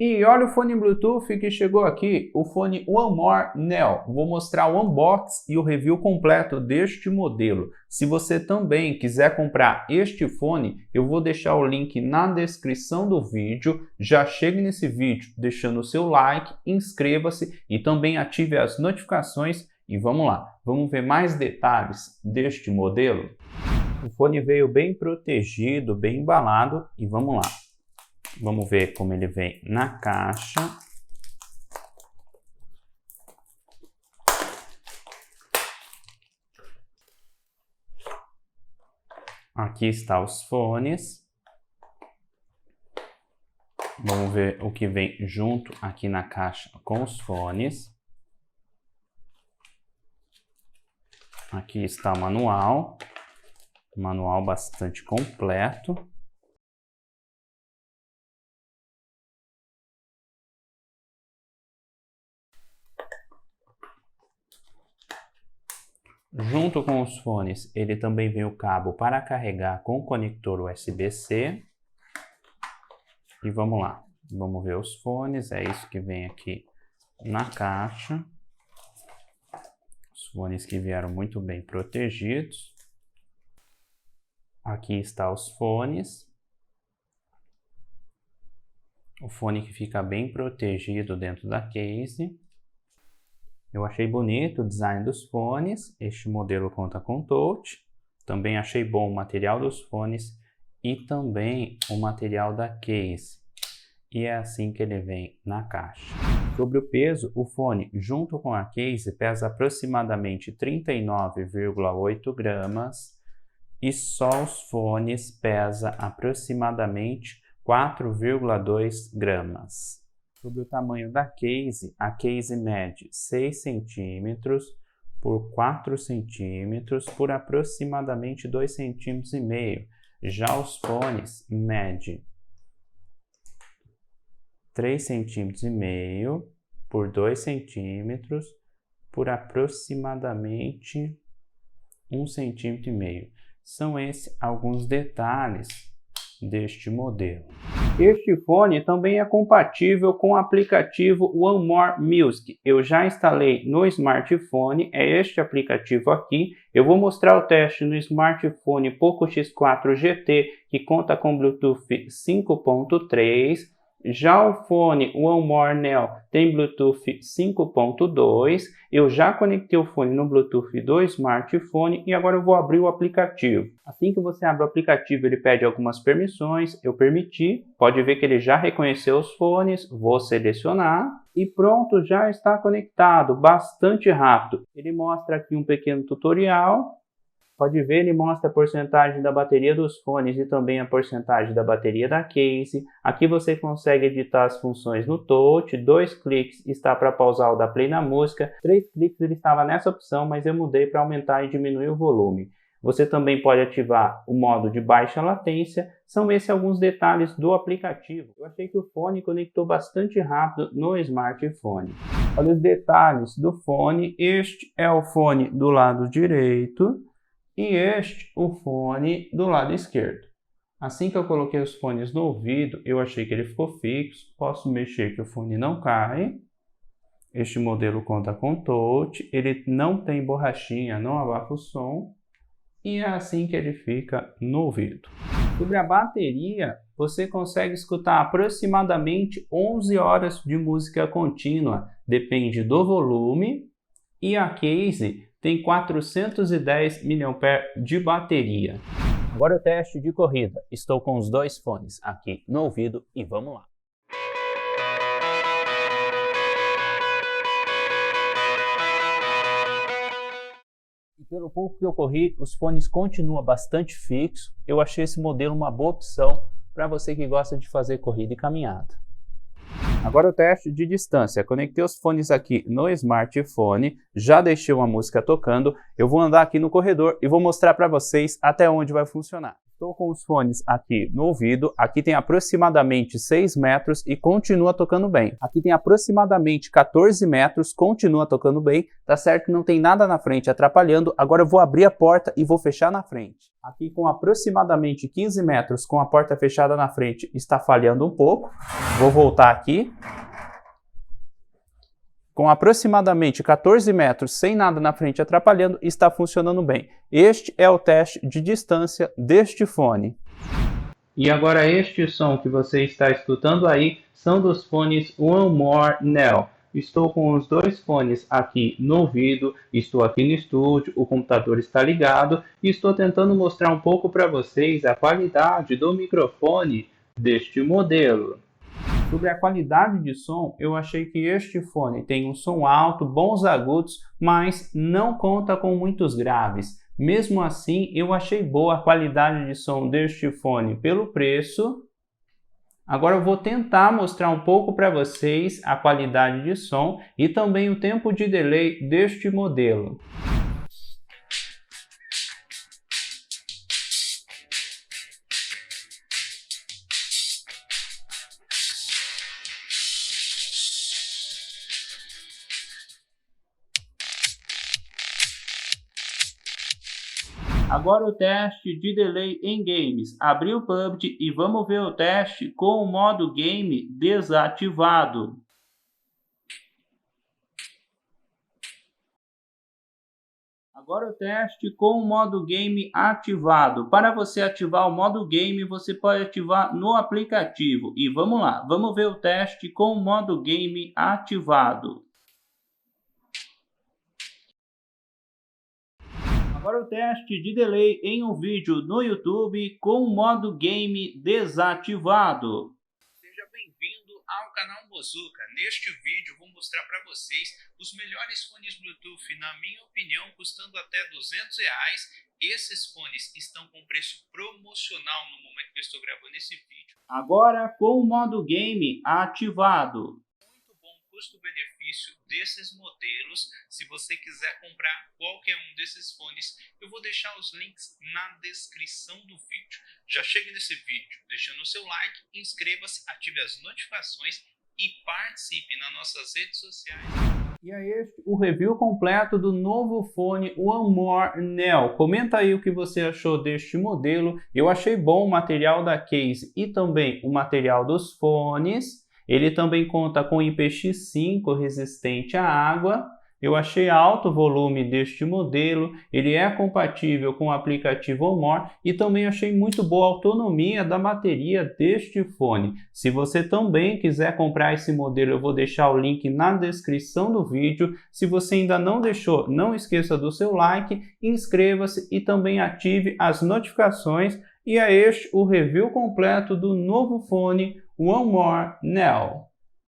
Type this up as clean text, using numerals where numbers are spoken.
E olha o fone Bluetooth que chegou aqui, o fone One More Neo. Vou mostrar o unboxing e o review completo deste modelo. Se você também quiser comprar este fone, eu vou deixar o link na descrição do vídeo. Já chegue nesse vídeo deixando o seu like, inscreva-se e também ative as notificações. E vamos lá, vamos ver mais detalhes deste modelo. O fone veio bem protegido, bem embalado e vamos lá. Vamos ver como ele vem na caixa. Aqui está os fones. Vamos ver o que vem junto aqui na caixa com os fones. Aqui está o manual. Manual bastante completo. Junto com os fones, ele também vem o cabo para carregar com o conector USB-C. E vamos lá, vamos ver os fones, é isso que vem aqui na caixa. Os fones que vieram muito bem protegidos. Aqui está os fones. O fone que fica bem protegido dentro da case. Eu achei bonito o design dos fones, este modelo conta com touch. Também achei bom o material dos fones e também o material da case. E é assim que ele vem na caixa. Sobre o peso, o fone junto com a case pesa aproximadamente 39,8 gramas e só os fones pesa aproximadamente 4,2 gramas. Sobre o tamanho da case, a case mede 6 cm por 4 cm por aproximadamente 2,5 cm. Já os fones medem 3,5 cm por 2 cm por aproximadamente 1,5 cm. São esses alguns detalhes deste modelo. Este fone também é compatível com o aplicativo One More Music. Eu já instalei no smartphone, é este aplicativo aqui. Eu vou mostrar o teste no smartphone Poco X4 GT, que conta com Bluetooth 5.3. Já o fone One More Neo tem Bluetooth 5.2. Eu já conectei o fone no Bluetooth do smartphone e agora eu vou abrir o aplicativo. Assim que você abre o aplicativo, ele pede algumas permissões. Eu permiti. Pode ver que ele já reconheceu os fones. Vou selecionar e pronto, já está conectado. Bastante rápido. Ele mostra aqui um pequeno tutorial. Pode ver, ele mostra a porcentagem da bateria dos fones e também a porcentagem da bateria da case. Aqui você consegue editar as funções no touch. 2 cliques está para pausar ou dar play na música. 3 cliques ele estava nessa opção, mas eu mudei para aumentar e diminuir o volume. Você também pode ativar o modo de baixa latência. São esses alguns detalhes do aplicativo. Eu achei que o fone conectou bastante rápido no smartphone. Olha os detalhes do fone. Este é o fone do lado direito. E este, o fone do lado esquerdo. Assim que eu coloquei os fones no ouvido, eu achei que ele ficou fixo. Posso mexer que o fone não cai. Este modelo conta com touch. Ele não tem borrachinha, não abafa o som. E é assim que ele fica no ouvido. Sobre a bateria, você consegue escutar aproximadamente 11 horas de música contínua. Depende do volume. E a case tem 410 mAh de bateria. Agora o teste de corrida. Estou com os 2 fones aqui no ouvido e vamos lá. E pelo pouco que eu corri, os fones continuam bastante fixos. Eu achei esse modelo uma boa opção para você que gosta de fazer corrida e caminhada. Agora o teste de distância. Conectei os fones aqui no smartphone, já deixei uma música tocando. Eu vou andar aqui no corredor e vou mostrar para vocês até onde vai funcionar. Estou com os fones aqui no ouvido, aqui tem aproximadamente 6 metros e continua tocando bem. Aqui tem aproximadamente 14 metros, continua tocando bem, tá certo? Não tem nada na frente atrapalhando. Agora eu vou abrir a porta e vou fechar na frente. Aqui com aproximadamente 15 metros, com a porta fechada na frente, está falhando um pouco. Vou voltar aqui. Com aproximadamente 14 metros, sem nada na frente atrapalhando, está funcionando bem. Este é o teste de distância deste fone. E agora este som que você está escutando aí são dos fones One More Now. Estou com os dois fones aqui no ouvido, estou aqui no estúdio, o computador está ligado e estou tentando mostrar um pouco para vocês a qualidade do microfone deste modelo. Sobre a qualidade de som, eu achei que este fone tem um som alto, bons agudos, mas não conta com muitos graves. Mesmo assim, eu achei boa a qualidade de som deste fone pelo preço. Agora eu vou tentar mostrar um pouco para vocês a qualidade de som e também o tempo de delay deste modelo. Agora o teste de delay em games. Abri o PUBG e vamos ver o teste com o modo game desativado. Agora o teste com o modo game ativado. Para você ativar o modo game, você pode ativar no aplicativo. E vamos lá, vamos ver o teste com o modo game ativado. Agora o teste de delay em um vídeo no YouTube com o modo game desativado. Seja bem-vindo ao canal Mozuka. Neste vídeo vou mostrar para vocês os melhores fones Bluetooth, na minha opinião, custando até R$200. Esses fones estão com preço promocional no momento que eu estou gravando esse vídeo. Agora com o modo game ativado. Custo-benefício desses modelos. Se você quiser comprar qualquer um desses fones, eu vou deixar os links na descrição do vídeo. Já chegue nesse vídeo deixando o seu like, inscreva-se, ative as notificações e participe nas nossas redes sociais. E é este o review completo do novo fone One More Now. Comenta aí o que você achou deste modelo. Eu achei bom o material da case e também o material dos fones. Ele também conta com IPX5 resistente à água. Eu achei alto o volume deste modelo. Ele é compatível com o aplicativo One More e também achei muito boa a autonomia da bateria deste fone. Se você também quiser comprar esse modelo, eu vou deixar o link na descrição do vídeo. Se você ainda não deixou, não esqueça do seu like, inscreva-se e também ative as notificações. E é este o review completo do novo fone One More Now.